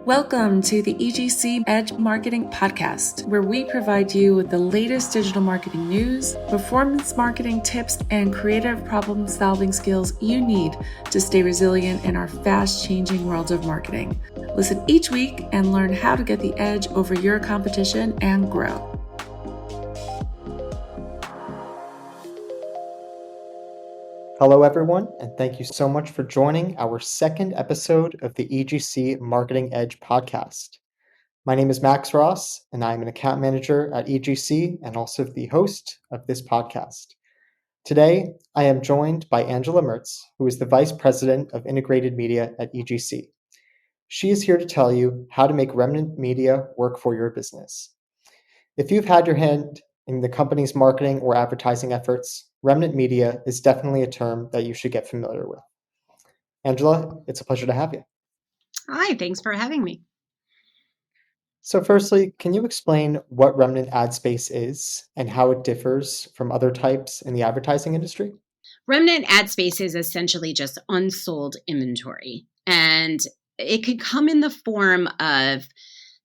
Welcome to the EGC Edge Marketing Podcast, where we provide you with the latest digital marketing news, performance marketing tips, and creative problem-solving skills you need to stay resilient in our fast-changing world of marketing. Listen each week and learn how to get the edge over your competition and grow. Hello, everyone, and thank you so much for joining our second episode of the EGC Marketing Edge podcast. My name is Max Ross, and I'm an account manager at EGC and also the host of this podcast. Today, I am joined by Angela Mertz, who is the Vice President of Integrated Media at EGC. She is here to tell you how to make remnant media work for your business. If you've had your hand in the company's marketing or advertising efforts, remnant media is definitely a term that you should get familiar with. Angela, it's a pleasure to have you. Hi, thanks for having me. So firstly, can you explain what remnant ad space is and how it differs from other types in the advertising industry? Remnant ad space is essentially just unsold inventory, and it could come in the form of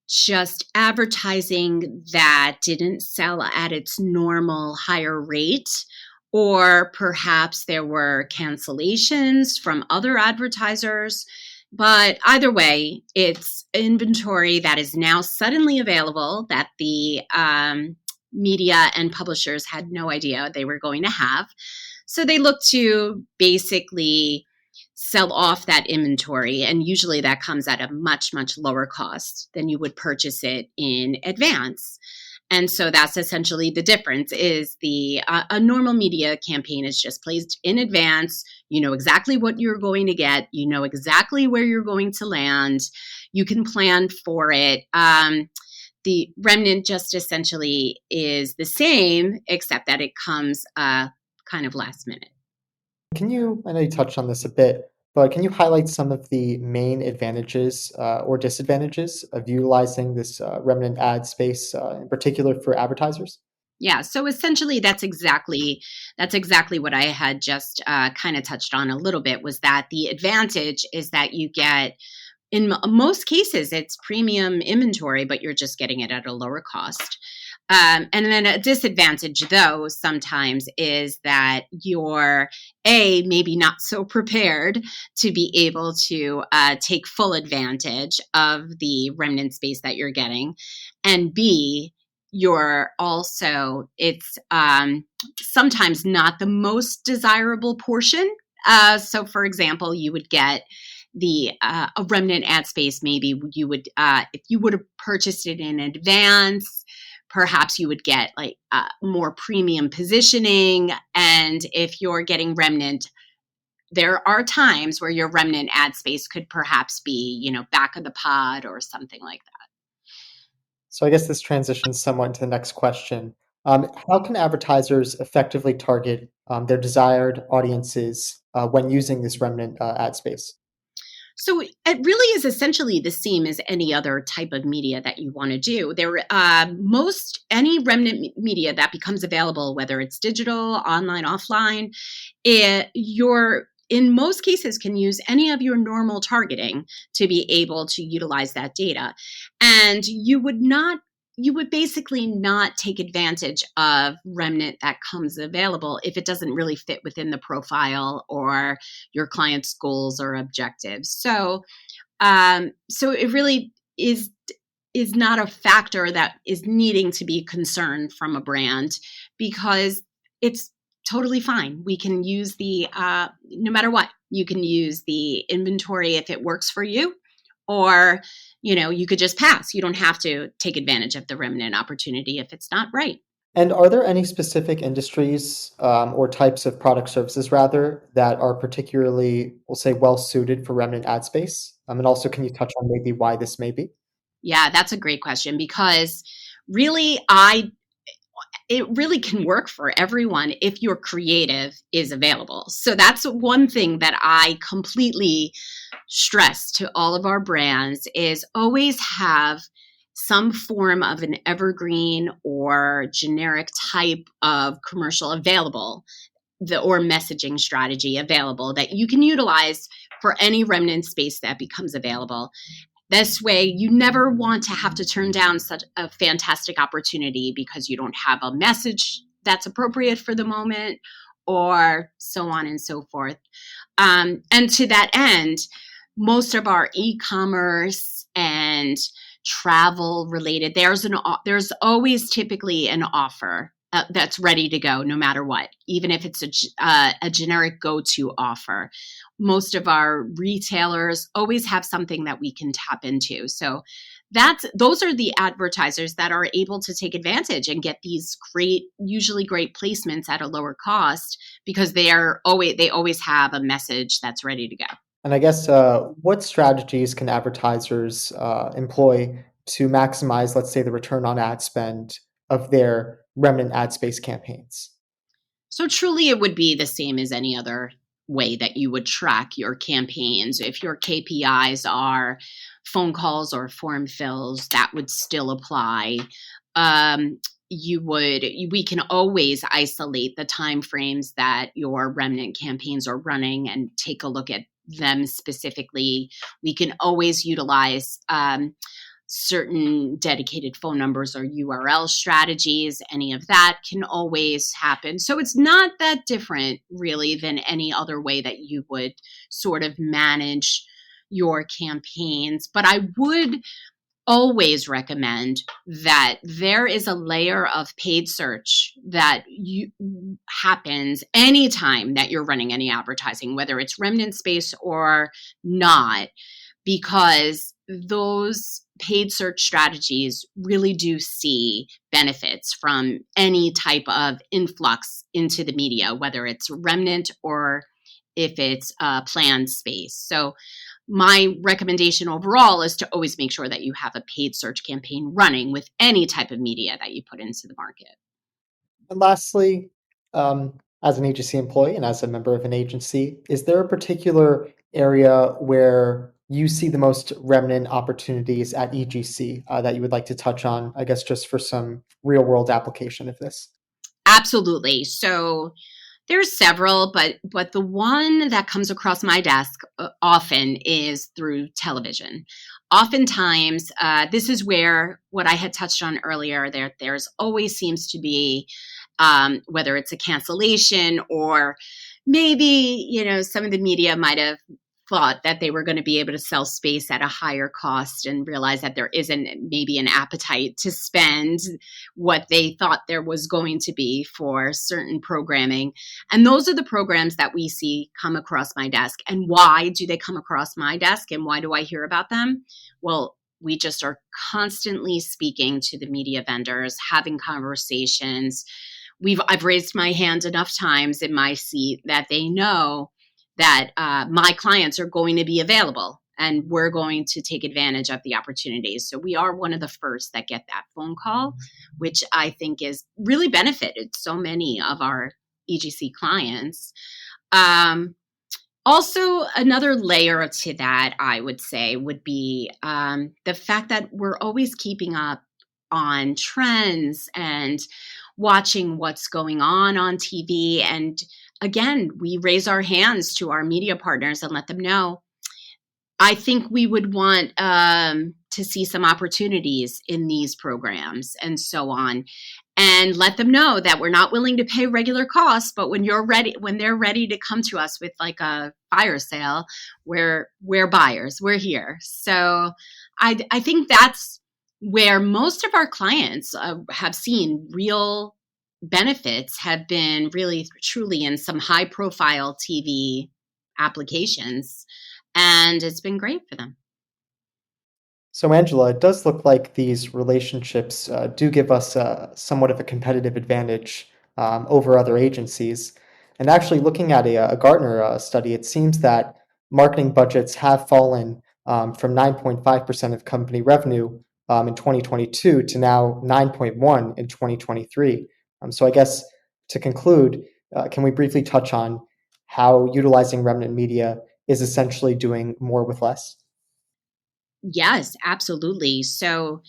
just advertising that didn't sell at its normal higher rate, or perhaps there were cancellations from other advertisers. But either way, it's inventory that is now suddenly available that the media and publishers had no idea they were going to have. So they look to basically sell off that inventory. And usually that comes at a much, much lower cost than you would purchase it in advance. And so that's essentially the difference is a normal media campaign is just placed in advance. You know exactly what you're going to get. You know exactly where you're going to land. You can plan for it. The remnant just essentially is the same, except that it comes kind of last minute. I know you touched on this a bit, but can you highlight some of the main advantages or disadvantages of utilizing this remnant ad space, in particular for advertisers? Yeah, so essentially that's exactly what I had just kind of touched on a little bit, was that the advantage is that you get, in most cases, it's premium inventory, but you're just getting it at a lower cost. And then a disadvantage, though, sometimes is that you're maybe not so prepared to be able to take full advantage of the remnant space that you're getting, and B, it's sometimes not the most desirable portion. So, for example, you would get a remnant ad space. Maybe you would, if you would have purchased it in advance, perhaps you would get like more premium positioning. And if you're getting remnant, there are times where your remnant ad space could perhaps be, back of the pod or something like that. So I guess this transitions somewhat into the next question. How can advertisers effectively target their desired audiences when using this remnant ad space? So it really is essentially the same as any other type of media that you want to do. Any remnant media that becomes available, whether it's digital, online, offline, in most cases can use any of your normal targeting to be able to utilize that data. And you would basically not take advantage of remnant that comes available if it doesn't really fit within the profile or your client's goals or objectives. So it really is not a factor that is needing to be concerned from a brand, because it's totally fine. We can use no matter what, you can use the inventory if it works for you, or, you could just pass. You don't have to take advantage of the remnant opportunity if it's not right. And are there any specific industries or types of product services, rather, that are particularly, we'll say, well suited for remnant ad space? And also, can you touch on maybe why this may be? Yeah, that's a great question, because really, it really can work for everyone if your creative is available. So that's one thing that I completely stress to all of our brands, is always have some form of an evergreen or generic type of commercial available, or messaging strategy available that you can utilize for any remnant space that becomes available. This way, you never want to have to turn down such a fantastic opportunity because you don't have a message that's appropriate for the moment, or so on and so forth. And to that end, most of our e-commerce and travel related, there's always typically an offer that's ready to go no matter what, even if it's a generic go-to offer. Most of our retailers always have something that we can tap into. So those are the advertisers that are able to take advantage and get these usually great placements at a lower cost, because they always have a message that's ready to go. And I guess what strategies can advertisers employ to maximize, let's say, the return on ad spend of their remnant ad space campaigns? So truly, it would be the same as any other way that you would track your campaigns. If your KPIs are phone calls or form fills, that would still apply. We can always isolate the time frames that your remnant campaigns are running and take a look at them specifically. We can always utilize certain dedicated phone numbers or URL strategies. Any of that can always happen. So it's not that different really than any other way that you would sort of manage your campaigns. But I would always recommend that there is a layer of paid search that happens anytime that you're running any advertising, whether it's remnant space or not, because those paid search strategies really do see benefits from any type of influx into the media, whether it's remnant or if it's a planned space. So my recommendation overall is to always make sure that you have a paid search campaign running with any type of media that you put into the market. And lastly, as an agency employee and as a member of an agency, is there a particular area where you see the most remnant opportunities at EGC that you would like to touch on, I guess, just for some real world application of this? Absolutely. So there's several, but the one that comes across my desk often is through television. Oftentimes, this is where what I had touched on earlier, there's always seems to be, whether it's a cancellation or maybe, some of the media might have thought that they were going to be able to sell space at a higher cost and realize that there isn't maybe an appetite to spend what they thought there was going to be for certain programming. And those are the programs that we see come across my desk. And why do they come across my desk and why do I hear about them? Well, we just are constantly speaking to the media vendors, having conversations. I've raised my hand enough times in my seat that they know that my clients are going to be available and we're going to take advantage of the opportunities. So we are one of the first that get that phone call, which I think is really benefited so many of our EGC clients. Also, another layer to that, I would say, would be the fact that we're always keeping up on trends and watching what's going on TV. And again, we raise our hands to our media partners and let them know, I think we would want to see some opportunities in these programs and so on. And let them know that we're not willing to pay regular costs, but when they're ready to come to us with like a fire sale, we're buyers, we're here. So I think that's where most of our clients have seen real benefits, have been really truly in some high profile TV applications. And it's been great for them. So, Angela, it does look like these relationships do give us somewhat of a competitive advantage over other agencies. And actually, looking at a Gartner study, it seems that marketing budgets have fallen from 9.5% of company revenue in 2022 to now 9.1% in 2023. So, I guess to conclude, can we briefly touch on how utilizing remnant media is essentially doing more with less? Yes, absolutely. So,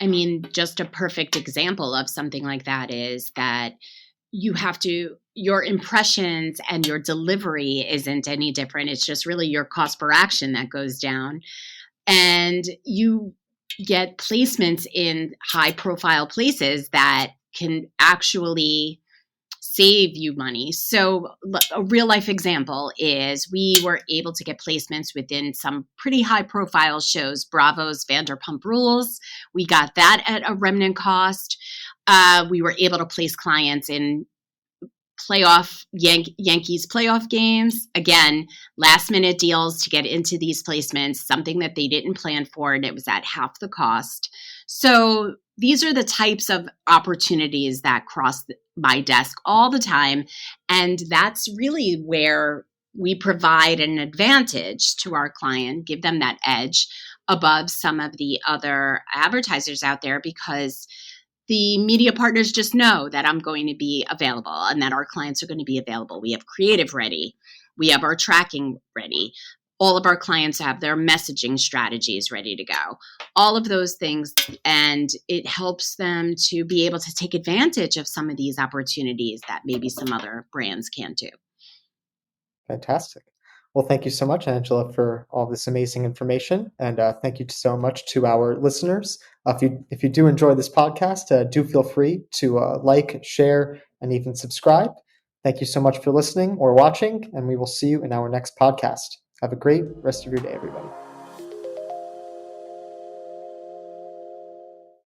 I mean, just a perfect example of something like that is that your impressions and your delivery isn't any different. It's just really your cost per action that goes down. And you get placements in high profile places that can actually save you money. So a real life example is we were able to get placements within some pretty high profile shows, Bravo's Vanderpump Rules. We got that at a remnant cost. We were able to place clients in Yankees playoff games. Again, last minute deals to get into these placements, something that they didn't plan for, and it was at half the cost. So these are the types of opportunities that cross my desk all the time. And that's really where we provide an advantage to our client, give them that edge above some of the other advertisers out there, because the media partners just know that I'm going to be available and that our clients are going to be available. We have creative ready. We have our tracking ready. All of our clients have their messaging strategies ready to go. All of those things. And it helps them to be able to take advantage of some of these opportunities that maybe some other brands can't do. Fantastic. Well, thank you so much, Angela, for all this amazing information. And thank you so much to our listeners. If you do enjoy this podcast, do feel free to like, share, and even subscribe. Thank you so much for listening or watching, and we will see you in our next podcast. Have a great rest of your day, everybody.